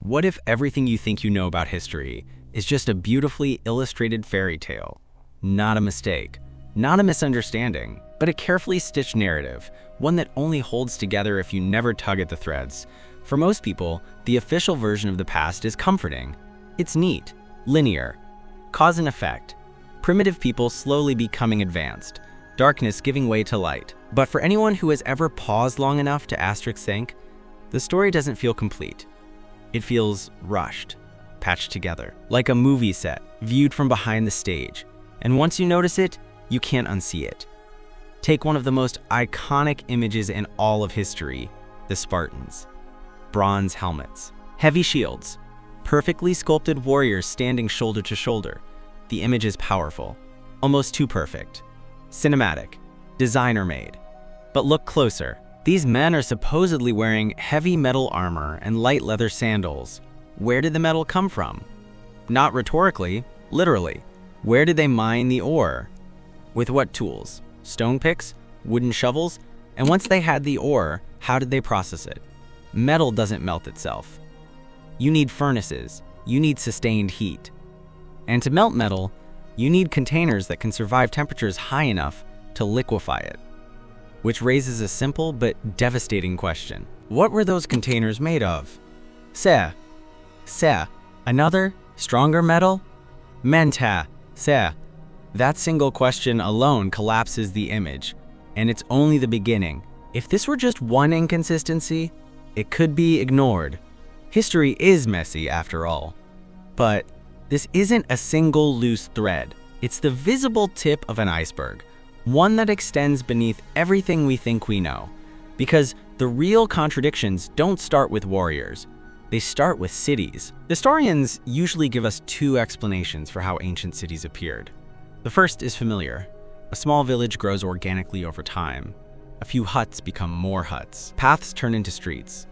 What if everything you think you know about history is just a beautifully illustrated fairy tale? Not a mistake, not a misunderstanding, but a carefully stitched narrative, one that only holds together if you never tug at the threads. For most people, the official version of the past is comforting. It's neat, linear, cause and effect, primitive people slowly becoming advanced, darkness giving way to light. But for anyone who has ever paused long enough to asterisk think, the story doesn't feel complete. It feels rushed, patched together, like a movie set viewed from behind the stage. And once you notice it, you can't unsee it. Take one of the most iconic images in all of history, the Spartans. Bronze helmets, heavy shields, perfectly sculpted warriors standing shoulder to shoulder. The image is powerful, almost too perfect. Cinematic, designer-made. But look closer. These men are supposedly wearing heavy metal armor and light leather sandals. Where did the metal come from? Not rhetorically, literally. Where did they mine the ore? With what tools? Stone picks? Wooden shovels? And once they had the ore, how did they process it? Metal doesn't melt itself. You need furnaces. You need sustained heat. And to melt metal, you need containers that can survive temperatures high enough to liquefy it. Which raises a simple but devastating question. What were those containers made of? Se. Another, stronger metal? Menta. Se. That single question alone collapses the image, and it's only the beginning. If this were just one inconsistency, it could be ignored. History is messy after all. But this isn't a single loose thread. It's the visible tip of an iceberg, one that extends beneath everything we think we know. Because the real contradictions don't start with warriors. They start with cities. Historians usually give us two explanations for how ancient cities appeared. The first is familiar. A small village grows organically over time. A few huts become more huts. Paths turn into streets.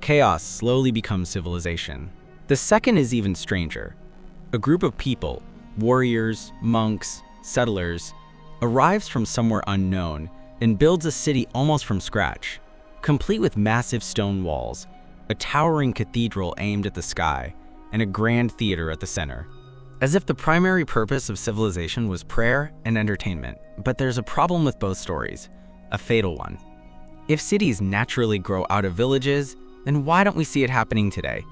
Chaos slowly becomes civilization. The second is even stranger. A group of people, warriors, monks, settlers, arrives from somewhere unknown and builds a city almost from scratch, complete with massive stone walls, a towering cathedral aimed at the sky, and a grand theater at the center. As if the primary purpose of civilization was prayer and entertainment. But there's a problem with both stories, a fatal one. If cities naturally grow out of villages, then why don't we see it happening today?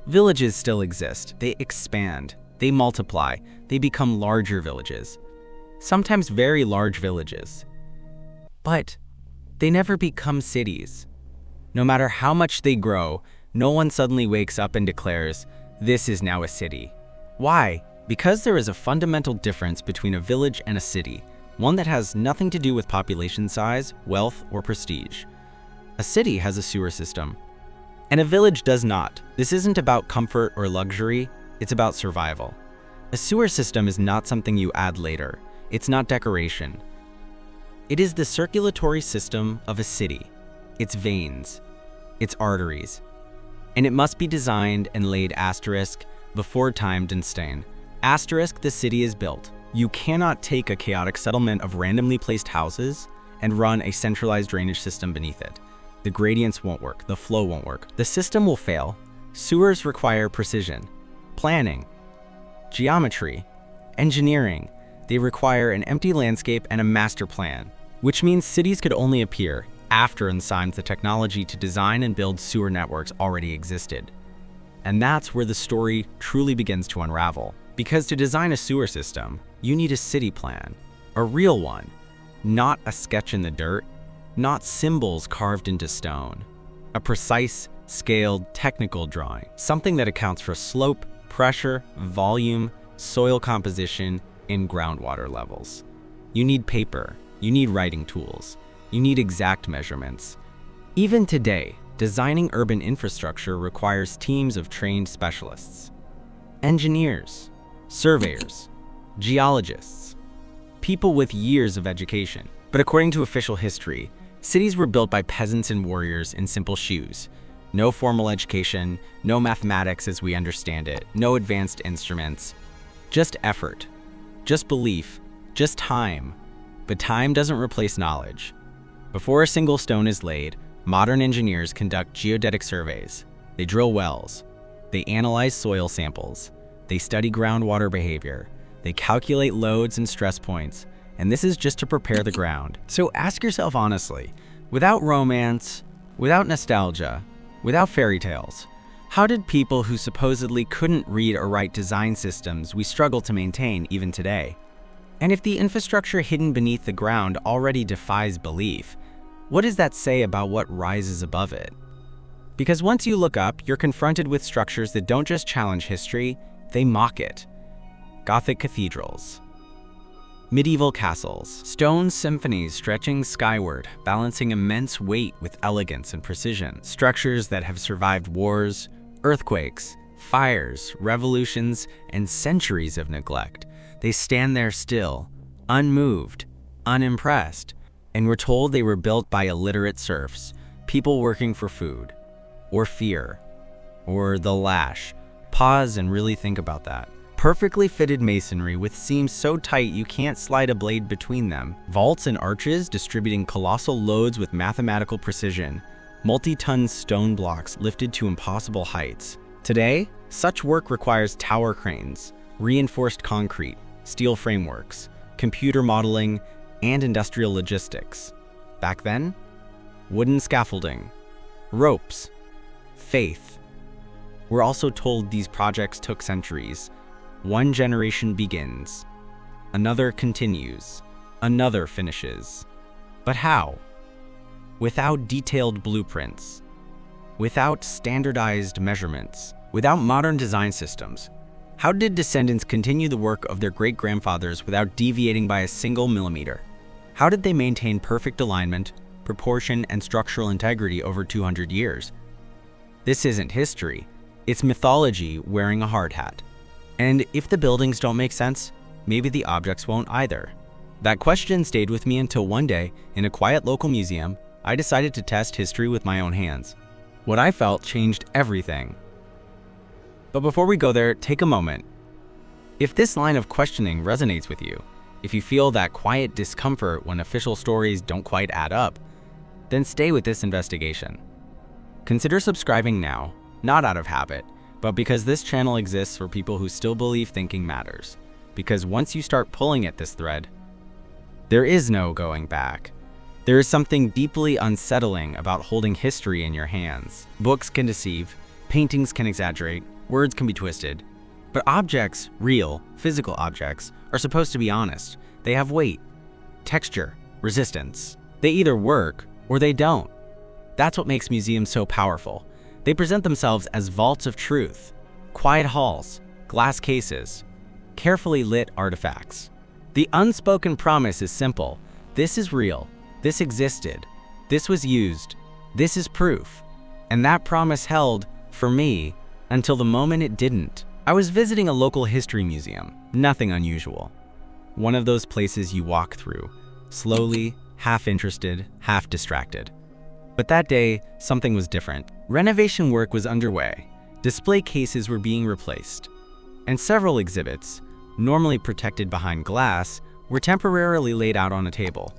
Villages still exist. They expand, they multiply, they become larger villages. Sometimes very large villages. But they never become cities. No matter how much they grow, no one suddenly wakes up and declares, "This is now a city." Why? Because there is a fundamental difference between a village and a city, one that has nothing to do with population size, wealth, or prestige. A city has a sewer system, and a village does not. This isn't about comfort or luxury, it's about survival. A sewer system is not something you add later. It's not decoration. It is the circulatory system of a city, its veins, its arteries. And it must be designed and laid asterisk before timed and stain. Asterisk, the city is built. You cannot take a chaotic settlement of randomly placed houses and run a centralized drainage system beneath it. The gradients won't work, the flow won't work. The system will fail. Sewers require precision, planning, geometry, engineering. They require an empty landscape and a master plan, which means cities could only appear after and signs the technology to design and build sewer networks already existed. And that's where the story truly begins to unravel. Because to design a sewer system, you need a city plan, a real one, not a sketch in the dirt, not symbols carved into stone. A precise, scaled, technical drawing, something that accounts for slope, pressure, volume, soil composition, and groundwater levels. You need paper, you need writing tools, you need exact measurements. Even today, designing urban infrastructure requires teams of trained specialists. Engineers, surveyors, geologists, people with years of education. But according to official history, cities were built by peasants and warriors in simple shoes. No formal education, no mathematics as we understand it, no advanced instruments. Just effort, just belief, just time. But time doesn't replace knowledge. Before a single stone is laid, Modern engineers conduct geodetic surveys. They drill wells. They analyze soil samples. They study groundwater behavior. They calculate loads and stress points. And this is just to prepare the ground. So ask yourself honestly, without romance, without nostalgia, without fairy tales, how did people who supposedly couldn't read or write design systems we struggle to maintain even today? And if the infrastructure hidden beneath the ground already defies belief, what does that say about what rises above it? Because once you look up, you're confronted with structures that don't just challenge history, they mock it. Gothic cathedrals, medieval castles, stone symphonies stretching skyward, balancing immense weight with elegance and precision, structures that have survived wars, earthquakes, fires, revolutions, and centuries of neglect. They stand there still, unmoved, unimpressed, and we're told they were built by illiterate serfs, people working for food, or fear, or the lash. Pause and really think about that. Perfectly fitted masonry with seams so tight you can't slide a blade between them. Vaults and arches distributing colossal loads with mathematical precision. Multi-ton stone blocks lifted to impossible heights. Today, such work requires tower cranes, reinforced concrete, steel frameworks, computer modeling, and industrial logistics. Back then, wooden scaffolding, ropes, faith. We're also told these projects took centuries. One generation begins, another continues, another finishes. But how? Without detailed blueprints, without standardized measurements, without modern design systems, how did descendants continue the work of their great-grandfathers without deviating by a single millimeter? How did they maintain perfect alignment, proportion, and structural integrity over 200 years? This isn't history, it's mythology wearing a hard hat. And if the buildings don't make sense, maybe the objects won't either. That question stayed with me until one day, in a quiet local museum, I decided to test history with my own hands. What I felt changed everything. But before we go there, take a moment. If this line of questioning resonates with you, if you feel that quiet discomfort when official stories don't quite add up, then stay with this investigation. Consider subscribing now, not out of habit, but because this channel exists for people who still believe thinking matters. Because once you start pulling at this thread, there is no going back. There is something deeply unsettling about holding history in your hands. Books can deceive, paintings can exaggerate, words can be twisted. But objects, real, physical objects, are supposed to be honest. They have weight, texture, resistance. They either work or they don't. That's what makes museums so powerful. They present themselves as vaults of truth, quiet halls, glass cases, carefully lit artifacts. The unspoken promise is simple. This is real. This existed. This was used. This is proof. And that promise held, for me, until the moment it didn't. I was visiting a local history museum. Nothing unusual. One of those places you walk through, slowly, half interested, half distracted. But that day, something was different. Renovation work was underway. Display cases were being replaced. And several exhibits, normally protected behind glass, were temporarily laid out on a table.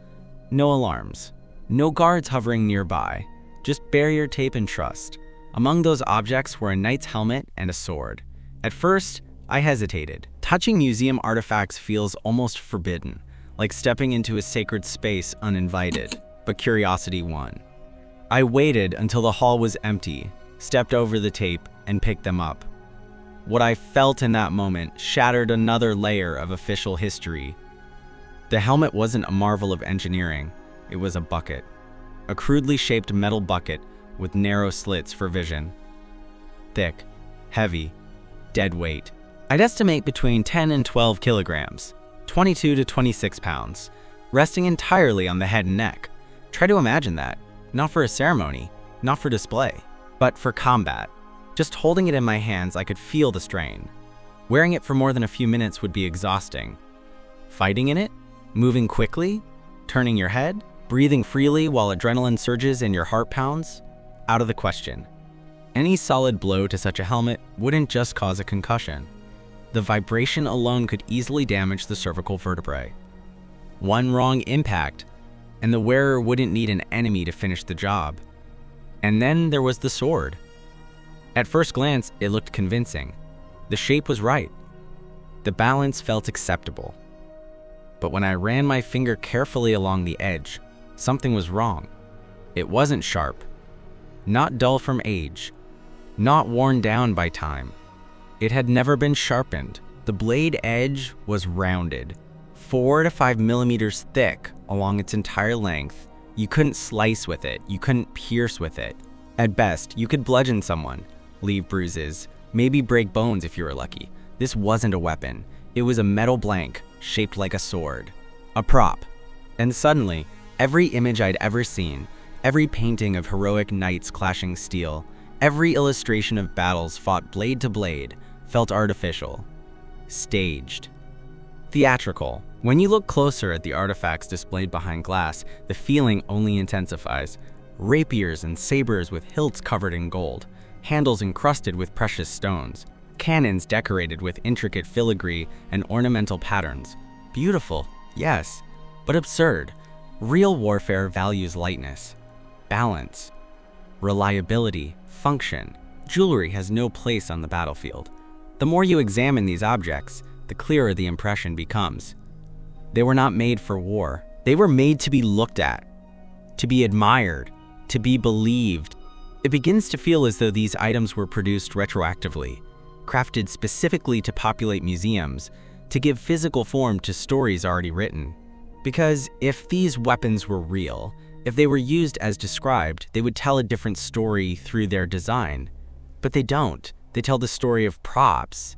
No alarms, no guards hovering nearby, just barrier tape and trust. Among those objects were a knight's helmet and a sword. At first, I hesitated. Touching museum artifacts feels almost forbidden, like stepping into a sacred space uninvited. But curiosity won. I waited until the hall was empty, stepped over the tape, and picked them up. What I felt in that moment shattered another layer of official history. The helmet wasn't a marvel of engineering, it was a bucket. A crudely shaped metal bucket with narrow slits for vision. Thick, heavy, dead weight. I'd estimate between 10 and 12 kilograms, 22 to 26 pounds, resting entirely on the head and neck. Try to imagine that. Not for a ceremony, not for display, but for combat. Just holding it in my hands, I could feel the strain. Wearing it for more than a few minutes would be exhausting. Fighting in it? Moving quickly? Turning your head? Breathing freely while adrenaline surges and your heart pounds? Out of the question. Any solid blow to such a helmet wouldn't just cause a concussion. The vibration alone could easily damage the cervical vertebrae. One wrong impact, and the wearer wouldn't need an enemy to finish the job. And then there was the sword. At first glance, it looked convincing. The shape was right. The balance felt acceptable. But when I ran my finger carefully along the edge, something was wrong. It wasn't sharp, not dull from age, not worn down by time. It had never been sharpened. The blade edge was rounded, 4 to 5 millimeters thick along its entire length. You couldn't slice with it, you couldn't pierce with it. At best, you could bludgeon someone, leave bruises, maybe break bones if you were lucky. This wasn't a weapon. It was a metal blank, shaped like a sword. A prop. And suddenly, every image I'd ever seen, every painting of heroic knights clashing steel, every illustration of battles fought blade to blade, felt artificial. Staged. Theatrical. When you look closer at the artifacts displayed behind glass, the feeling only intensifies. Rapiers and sabers with hilts covered in gold, handles encrusted with precious stones, cannons decorated with intricate filigree and ornamental patterns. Beautiful, yes, but absurd. Real warfare values lightness, balance, reliability, function. Jewelry has no place on the battlefield. The more you examine these objects, the clearer the impression becomes. They were not made for war. They were made to be looked at, to be admired, to be believed. It begins to feel as though these items were produced retroactively, crafted specifically to populate museums, to give physical form to stories already written. Because if these weapons were real, if they were used as described, they would tell a different story through their design. But they don't. They tell the story of props.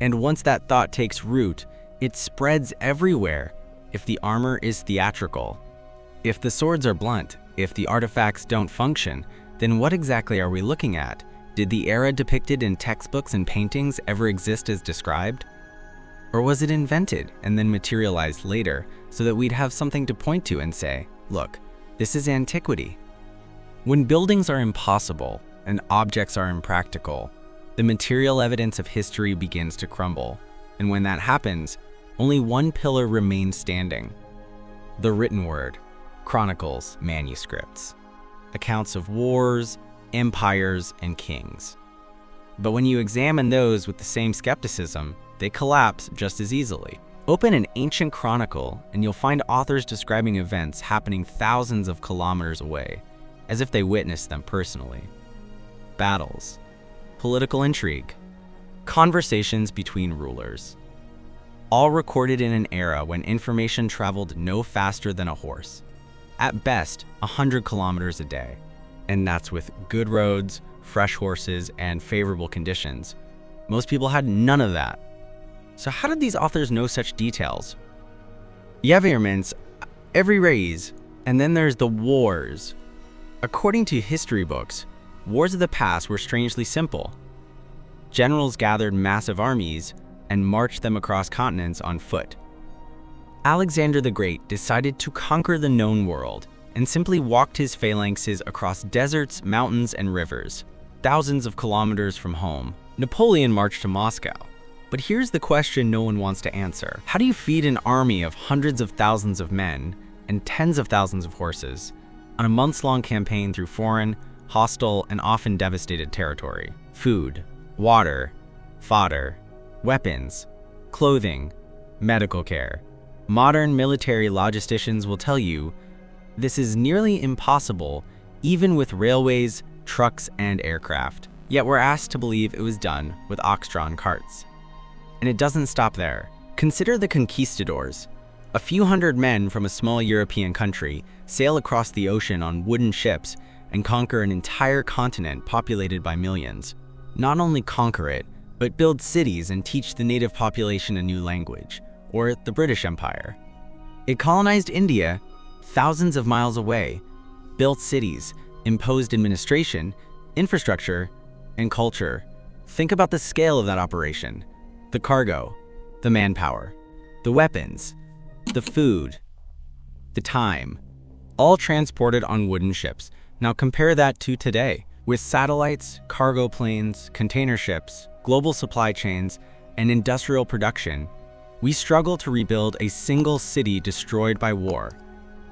And once that thought takes root, it spreads everywhere. If the armor is theatrical, if the swords are blunt, if the artifacts don't function, then what exactly are we looking at? Did the era depicted in textbooks and paintings ever exist as described? Or was it invented and then materialized later so that we'd have something to point to and say, look, this is antiquity? When buildings are impossible and objects are impractical, the material evidence of history begins to crumble. And when that happens, only one pillar remains standing: the written word, chronicles, manuscripts, accounts of wars, empires, and kings. But when you examine those with the same skepticism, they collapse just as easily. Open an ancient chronicle and you'll find authors describing events happening thousands of kilometers away, as if they witnessed them personally. Battles, political intrigue, conversations between rulers, all recorded in an era when information traveled no faster than a horse. At best, 100 kilometers a day. And that's with good roads, fresh horses, and favorable conditions. Most people had none of that. So how did these authors know such details? Yevermans, every raise, and then there's the wars. According to history books, wars of the past were strangely simple. Generals gathered massive armies and marched them across continents on foot. Alexander the Great decided to conquer the known world and simply walked his phalanxes across deserts, mountains, and rivers, thousands of kilometers from home. Napoleon marched to Moscow. But here's the question no one wants to answer. How do you feed an army of hundreds of thousands of men and tens of thousands of horses on a months-long campaign through foreign, hostile, and often devastated territory? Food, water, fodder, weapons, clothing, medical care. Modern military logisticians will tell you this is nearly impossible, even with railways, trucks, and aircraft. Yet we're asked to believe it was done with ox-drawn carts. And it doesn't stop there. Consider the conquistadors. A few hundred men from a small European country sail across the ocean on wooden ships and conquer an entire continent populated by millions. Not only conquer it, but build cities and teach the native population a new language, or the British Empire. It colonized India thousands of miles away, built cities, imposed administration, infrastructure, and culture. Think about the scale of that operation. The cargo, the manpower, the weapons, the food, the time, all transported on wooden ships. Now compare that to today, with satellites, cargo planes, container ships, global supply chains, and industrial production. We struggle to rebuild a single city destroyed by war.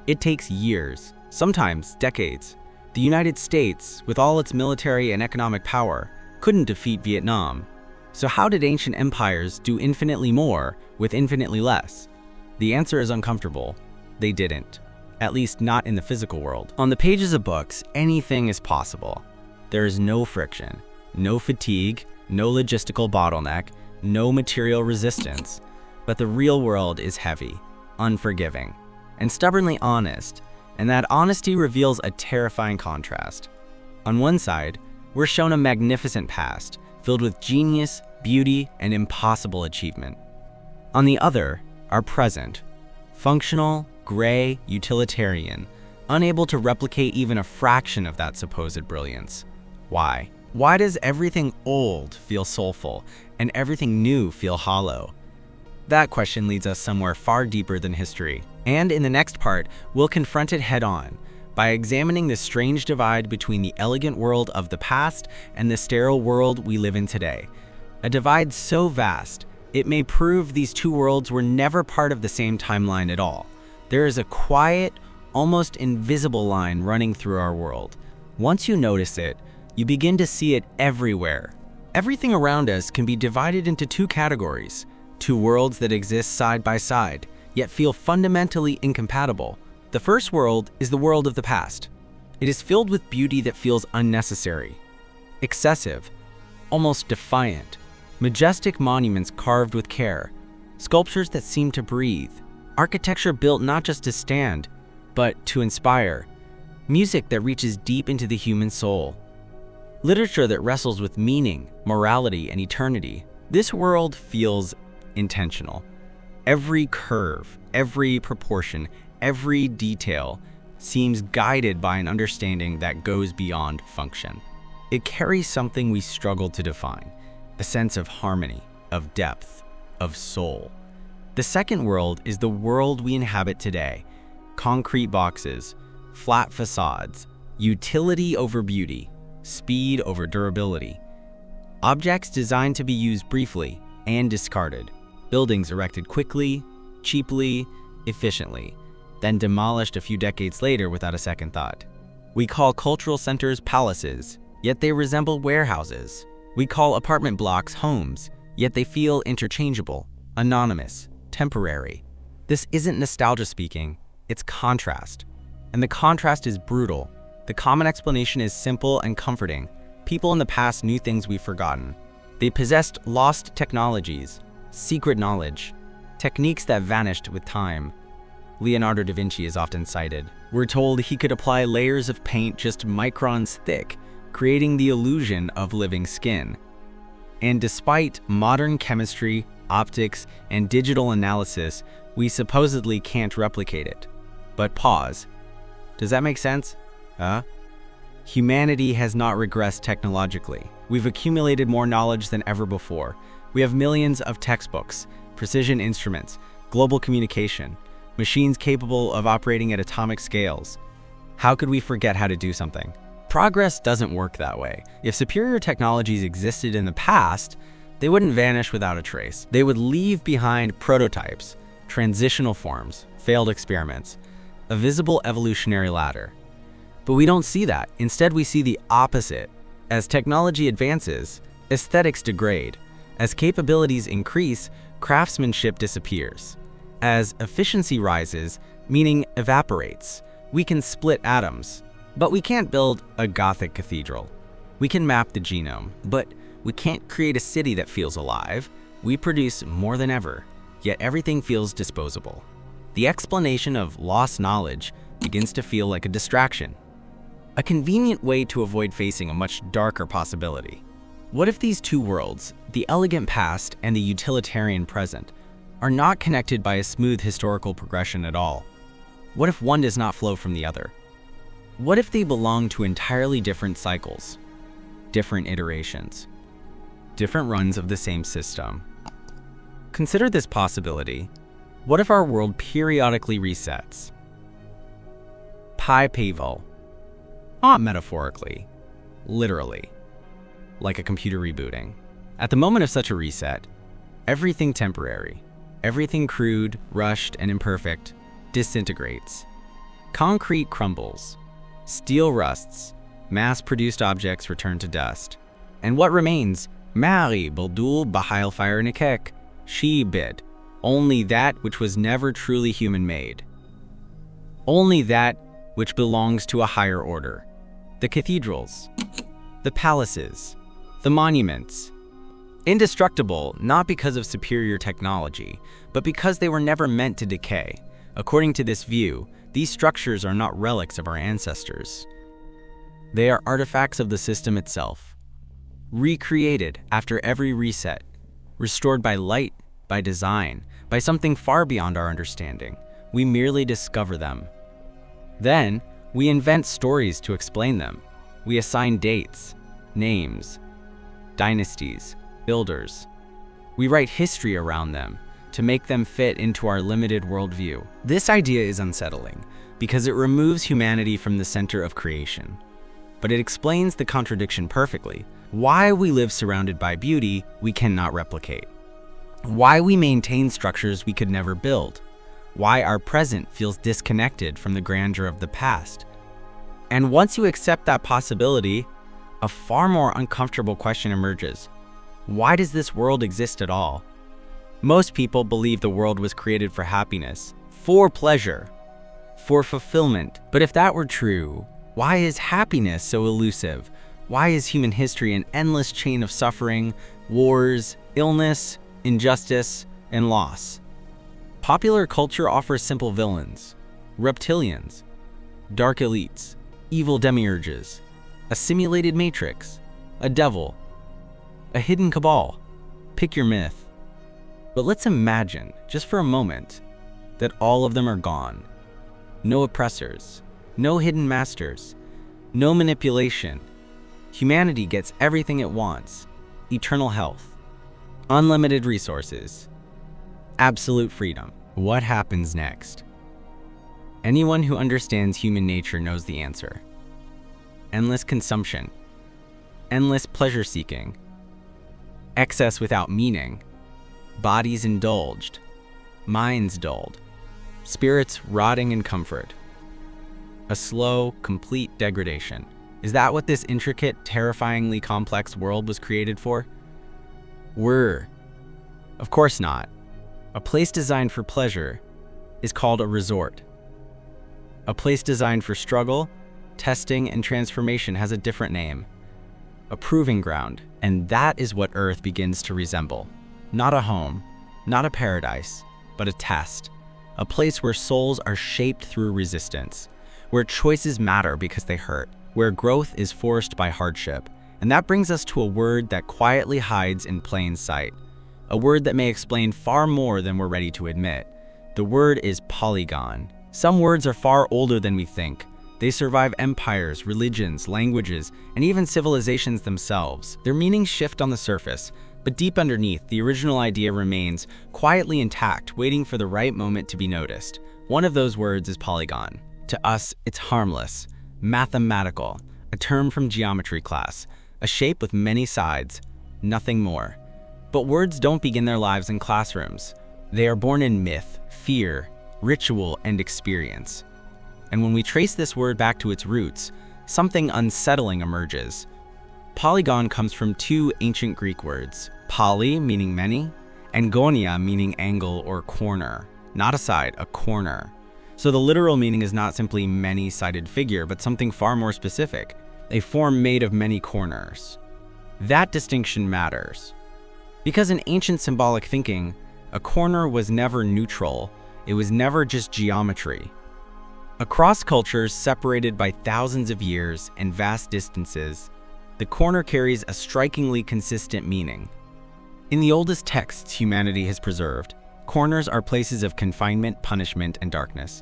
It takes years, sometimes decades. The United States, with all its military and economic power, couldn't defeat Vietnam. So how did ancient empires do infinitely more with infinitely less? The answer is uncomfortable. They didn't. At least not in the physical world. On the pages of books, anything is possible. There is no friction, no fatigue, no logistical bottleneck, no material resistance. But the real world is heavy, unforgiving, and stubbornly honest, and that honesty reveals a terrifying contrast. On one side, we're shown a magnificent past, filled with genius, beauty, and impossible achievement. On the other, our present, functional, gray, utilitarian, unable to replicate even a fraction of that supposed brilliance. Why? Why does everything old feel soulful and everything new feel hollow? That question leads us somewhere far deeper than history. And in the next part, we'll confront it head-on by examining the strange divide between the elegant world of the past and the sterile world we live in today. A divide so vast, it may prove these two worlds were never part of the same timeline at all. There is a quiet, almost invisible line running through our world. Once you notice it, you begin to see it everywhere. Everything around us can be divided into two categories. Two worlds that exist side by side, yet feel fundamentally incompatible. The first world is the world of the past. It is filled with beauty that feels unnecessary, excessive, almost defiant. Majestic monuments carved with care, sculptures that seem to breathe, architecture built not just to stand, but to inspire, music that reaches deep into the human soul, literature that wrestles with meaning, morality, and eternity. This world feels intentional. Every curve, every proportion, every detail seems guided by an understanding that goes beyond function. It carries something we struggle to define, a sense of harmony, of depth, of soul. The second world is the world we inhabit today. Concrete boxes, flat facades, utility over beauty, speed over durability. Objects designed to be used briefly and discarded. Buildings erected quickly, cheaply, efficiently, then demolished a few decades later without a second thought. We call cultural centers palaces, yet they resemble warehouses. We call apartment blocks homes, yet they feel interchangeable, anonymous, temporary. This isn't nostalgia speaking, it's contrast. And the contrast is brutal. The common explanation is simple and comforting. People in the past knew things we've forgotten. They possessed lost technologies, secret knowledge, techniques that vanished with time. Leonardo da Vinci is often cited. We're told he could apply layers of paint just microns thick, creating the illusion of living skin. And despite modern chemistry, optics, and digital analysis, we supposedly can't replicate it. But pause. Does that make sense? Humanity has not regressed technologically. We've accumulated more knowledge than ever before. We have millions of textbooks, precision instruments, global communication, machines capable of operating at atomic scales. How could we forget how to do something? Progress doesn't work that way. If superior technologies existed in the past, they wouldn't vanish without a trace. They would leave behind prototypes, transitional forms, failed experiments, a visible evolutionary ladder. But we don't see that. Instead, we see the opposite. As technology advances, aesthetics degrade. As capabilities increase, craftsmanship disappears. As efficiency rises, meaning evaporates. We can split atoms, but we can't build a Gothic cathedral. We can map the genome, but we can't create a city that feels alive. We produce more than ever, yet everything feels disposable. The explanation of lost knowledge begins to feel like a distraction. A convenient way to avoid facing a much darker possibility. What if these two worlds, the elegant past and the utilitarian present, are not connected by a smooth historical progression at all? What if one does not flow from the other? What if they belong to entirely different cycles, different iterations, different runs of the same system? Consider this possibility. What if our world periodically resets? Pi Pavel. Not metaphorically, literally, like a computer rebooting. At the moment of such a reset, everything temporary, everything crude, rushed, and imperfect disintegrates. Concrete crumbles, Steel rusts, mass-produced objects return to dust. And what remains? Mari Baldul Bahail Fire Nikek, she bid, only that which was never truly human-made. Only that which belongs to a higher order. The cathedrals, the palaces, the monuments. Indestructible, not because of superior technology, but because they were never meant to decay. According to this view, these structures are not relics of our ancestors. They are artifacts of the system itself, recreated after every reset, restored by light, by design, by something far beyond our understanding. We merely discover them. Then, we invent stories to explain them. We assign dates, names, dynasties, builders. We write history around them to make them fit into our limited worldview. This idea is unsettling because it removes humanity from the center of creation. But it explains the contradiction perfectly. Why we live surrounded by beauty we cannot replicate. Why we maintain structures we could never build. Why our present feels disconnected from the grandeur of the past. And once you accept that possibility, a far more uncomfortable question emerges. Why does this world exist at all? Most people believe the world was created for happiness, for pleasure, for fulfillment. But if that were true, why is happiness so elusive? Why is human history an endless chain of suffering, wars, illness, injustice, and loss? Popular culture offers simple villains, reptilians, dark elites, evil demiurges, a simulated matrix, a devil, a hidden cabal. Pick your myth. But let's imagine, just for a moment, that all of them are gone. No oppressors, no hidden masters, no manipulation. Humanity gets everything it wants: eternal health, unlimited resources, absolute freedom. What happens next? Anyone who understands human nature knows the answer. Endless consumption, endless pleasure-seeking, excess without meaning, bodies indulged, minds dulled, spirits rotting in comfort. A slow, complete degradation. Is that what this intricate, terrifyingly complex world was created for? Of course not. A place designed for pleasure is called a resort. A place designed for struggle, testing, and transformation has a different name. A proving ground. And that is what Earth begins to resemble. Not a home, not a paradise, but a test. A place where souls are shaped through resistance, where choices matter because they hurt, where growth is forced by hardship. And that brings us to a word that quietly hides in plain sight. A word that may explain far more than we're ready to admit. The word is polygon. Some words are far older than we think. They survive empires, religions, languages, and even civilizations themselves. Their meanings shift on the surface, but deep underneath, the original idea remains quietly intact, waiting for the right moment to be noticed. One of those words is polygon. To us, it's harmless, mathematical, a term from geometry class, a shape with many sides, nothing more. But words don't begin their lives in classrooms. They are born in myth, fear, ritual, and experience. And when we trace this word back to its roots, something unsettling emerges. Polygon comes from two ancient Greek words, poly meaning many, and gonia meaning angle or corner. Not a side, a corner. So the literal meaning is not simply many-sided figure, but something far more specific, a form made of many corners. That distinction matters. Because in ancient symbolic thinking, a corner was never neutral, it was never just geometry. Across cultures separated by thousands of years and vast distances, the corner carries a strikingly consistent meaning. In the oldest texts humanity has preserved, corners are places of confinement, punishment, and darkness.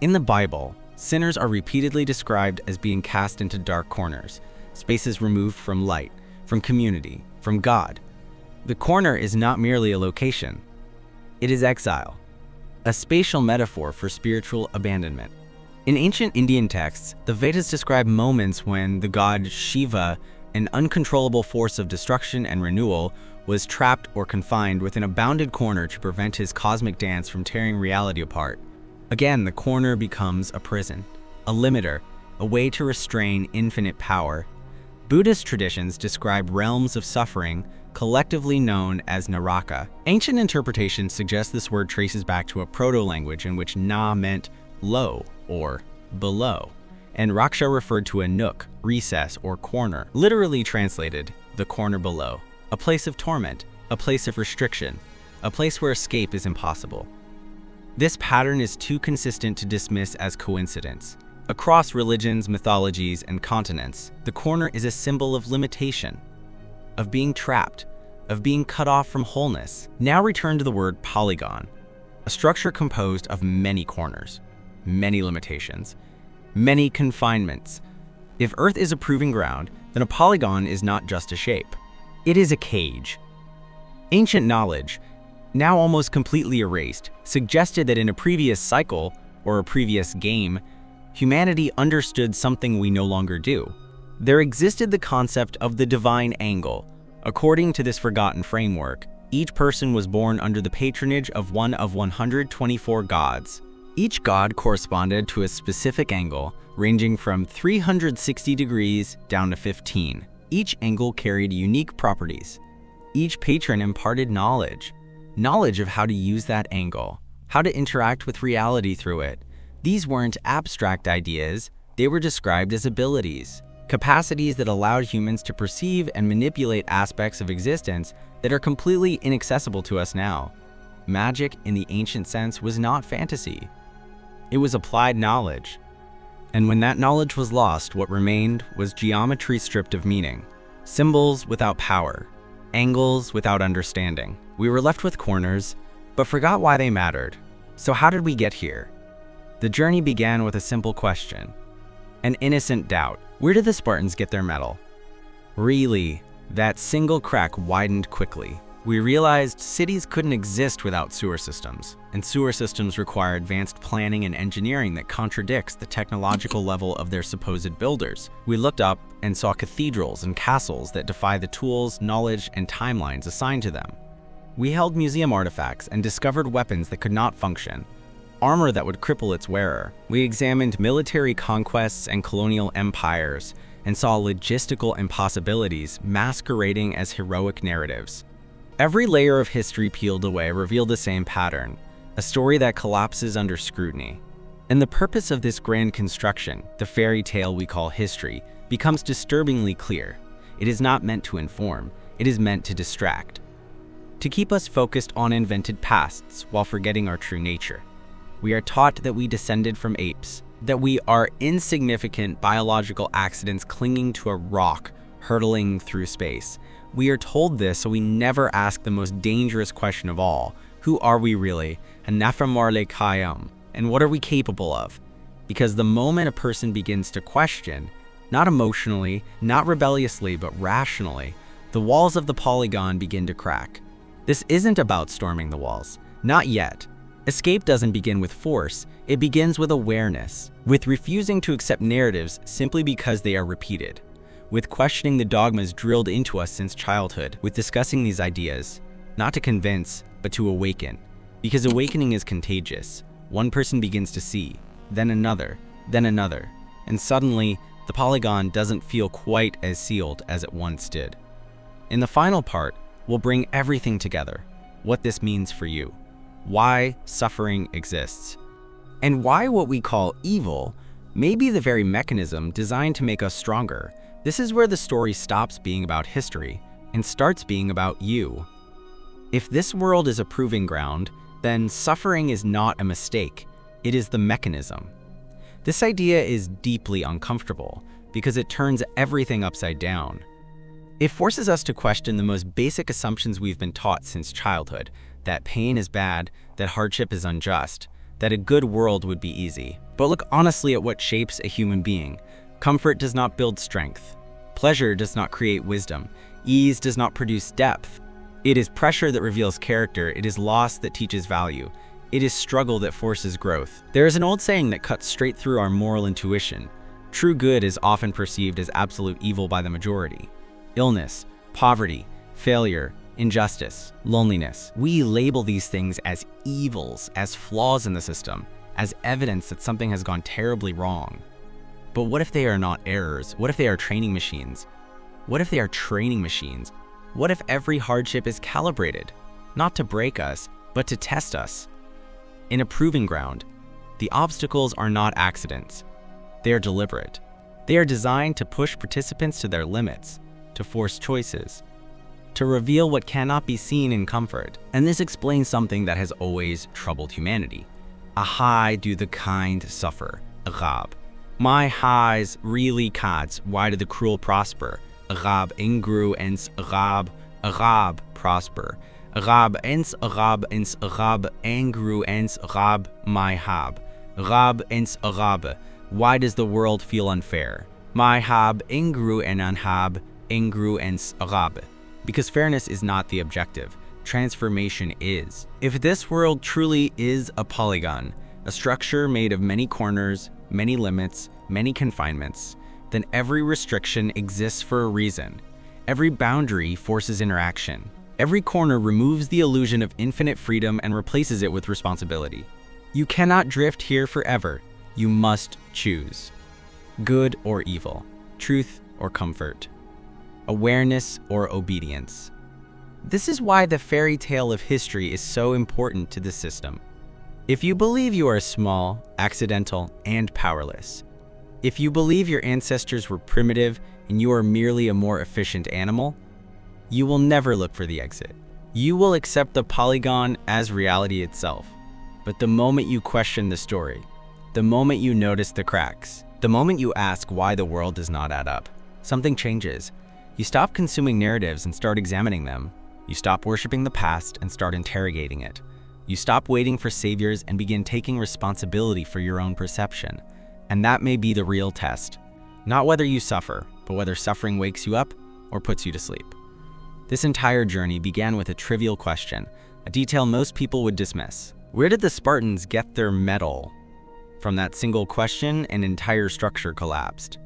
In the Bible, sinners are repeatedly described as being cast into dark corners, spaces removed from light, from community, from God. The corner is not merely a location. It is exile, a spatial metaphor for spiritual abandonment. In ancient Indian texts, the Vedas describe moments when the god Shiva, an uncontrollable force of destruction and renewal, was trapped or confined within a bounded corner to prevent his cosmic dance from tearing reality apart. Again, the corner becomes a prison, a limiter, a way to restrain infinite power. Buddhist traditions describe realms of suffering, collectively known as naraka. Ancient interpretations suggest this word traces back to a proto-language in which na meant low or below, and raksha referred to a nook, recess, or corner, literally translated, the corner below, a place of torment, a place of restriction, a place where escape is impossible. This pattern is too consistent to dismiss as coincidence. Across religions, mythologies, and continents, the corner is a symbol of limitation, of being trapped, of being cut off from wholeness. Now return to the word polygon, a structure composed of many corners, many limitations, many confinements. If Earth is a proving ground, then a polygon is not just a shape. It is a cage. Ancient knowledge, now almost completely erased, suggested that in a previous cycle, or a previous game, humanity understood something we no longer do. There existed the concept of the divine angle. According to this forgotten framework, each person was born under the patronage of one of 124 gods. Each god corresponded to a specific angle, ranging from 360 degrees down to 15. Each angle carried unique properties. Each patron imparted knowledge of how to use that angle, how to interact with reality through it. These weren't abstract ideas, they were described as abilities, capacities that allowed humans to perceive and manipulate aspects of existence that are completely inaccessible to us now. Magic, in the ancient sense, was not fantasy. It was applied knowledge. And when that knowledge was lost, what remained was geometry stripped of meaning, symbols without power, angles without understanding. We were left with corners, but forgot why they mattered. So how did we get here? The journey began with a simple question, an innocent doubt. Where did the Spartans get their metal? Really, that single crack widened quickly. We realized cities couldn't exist without sewer systems, and sewer systems require advanced planning and engineering that contradicts the technological level of their supposed builders. We looked up and saw cathedrals and castles that defy the tools, knowledge, and timelines assigned to them. We held museum artifacts and discovered weapons that could not function, armor that would cripple its wearer. We examined military conquests and colonial empires and saw logistical impossibilities masquerading as heroic narratives. Every layer of history peeled away revealed the same pattern, a story that collapses under scrutiny. And the purpose of this grand construction, the fairy tale we call history, becomes disturbingly clear. It is not meant to inform, it is meant to distract, to keep us focused on invented pasts while forgetting our true nature. We are taught that we descended from apes, that we are insignificant biological accidents clinging to a rock, hurtling through space. We are told this so we never ask the most dangerous question of all: who are we really? And what are we capable of? Because the moment a person begins to question, not emotionally, not rebelliously, but rationally, the walls of the polygon begin to crack. This isn't about storming the walls. Not yet. Escape doesn't begin with force, it begins with awareness, with refusing to accept narratives simply because they are repeated, with questioning the dogmas drilled into us since childhood, with discussing these ideas, not to convince, but to awaken. Because awakening is contagious. One person begins to see, then another, and suddenly, the polygon doesn't feel quite as sealed as it once did. In the final part, we'll bring everything together, what this means for you, why suffering exists, and why what we call evil may be the very mechanism designed to make us stronger. This is where the story stops being about history and starts being about you. If this world is a proving ground, then suffering is not a mistake, it is the mechanism. This idea is deeply uncomfortable because it turns everything upside down. It forces us to question the most basic assumptions we've been taught since childhood: that pain is bad, that hardship is unjust, that a good world would be easy. But look honestly at what shapes a human being. Comfort does not build strength. Pleasure does not create wisdom. Ease does not produce depth. It is pressure that reveals character. It is loss that teaches value. It is struggle that forces growth. There is an old saying that cuts straight through our moral intuition. True good is often perceived as absolute evil by the majority. Illness, poverty, failure, injustice, loneliness. We label these things as evils, as flaws in the system, as evidence that something has gone terribly wrong. But what if they are not errors? What if they are training machines? What if they are training machines? What if every hardship is calibrated, not to break us, but to test us? In a proving ground, the obstacles are not accidents. They are deliberate. They are designed to push participants to their limits, to force choices, to reveal what cannot be seen in comfort. And this explains something that has always troubled humanity. Ahai do the kind suffer, Agab. My highs really cats, why do the cruel prosper? Agab ingru ens Agab prosper. Agab ens Agab angru ens Agab my hab. Agab ens Agab, why does the world feel unfair? My hab ingru en anhab ingru ens Agab. Because fairness is not the objective, transformation is. If this world truly is a polygon, a structure made of many corners, many limits, many confinements, then every restriction exists for a reason. Every boundary forces interaction. Every corner removes the illusion of infinite freedom and replaces it with responsibility. You cannot drift here forever. You must choose. Good or evil, truth or comfort, awareness or obedience. This is why the fairy tale of history is so important to the system. If you believe you are small, accidental, and powerless, if you believe your ancestors were primitive and you are merely a more efficient animal, you will never look for the exit. You will accept the polygon as reality itself. But the moment you question the story, the moment you notice the cracks, the moment you ask why the world does not add up, something changes. You stop consuming narratives and start examining them. You stop worshiping the past and start interrogating it. You stop waiting for saviors and begin taking responsibility for your own perception. And that may be the real test. Not whether you suffer, but whether suffering wakes you up or puts you to sleep. This entire journey began with a trivial question, a detail most people would dismiss. Where did the Spartans get their metal? From that single question, an entire structure collapsed.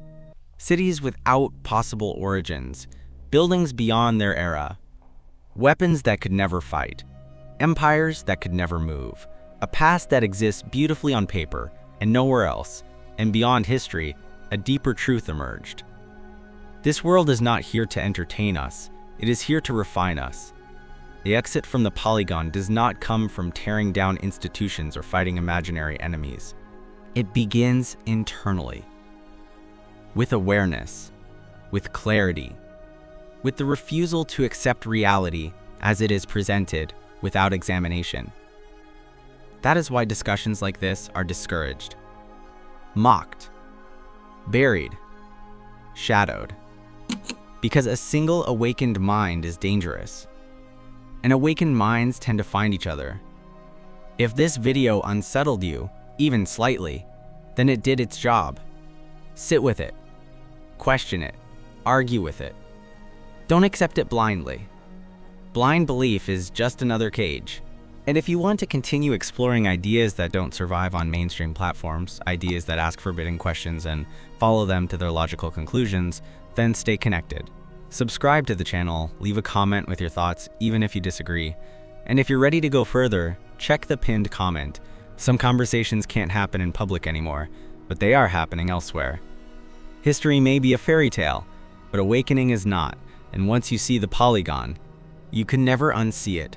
Cities without possible origins, buildings beyond their era, weapons that could never fight, empires that could never move, a past that exists beautifully on paper and nowhere else, and beyond history, a deeper truth emerged. This world is not here to entertain us, it is here to refine us. The exit from the polygon does not come from tearing down institutions or fighting imaginary enemies. It begins internally, with awareness, with clarity, with the refusal to accept reality as it is presented without examination. That is why discussions like this are discouraged, mocked, buried, shadowed. Because a single awakened mind is dangerous. And awakened minds tend to find each other. If this video unsettled you, even slightly, then it did its job. Sit with it, question it, argue with it. Don't accept it blindly. Blind belief is just another cage. And if you want to continue exploring ideas that don't survive on mainstream platforms, ideas that ask forbidden questions and follow them to their logical conclusions, then stay connected. Subscribe to the channel, leave a comment with your thoughts, even if you disagree. And if you're ready to go further, check the pinned comment. Some conversations can't happen in public anymore, but they are happening elsewhere. History may be a fairy tale, but awakening is not. And once you see the polygon, you can never unsee it.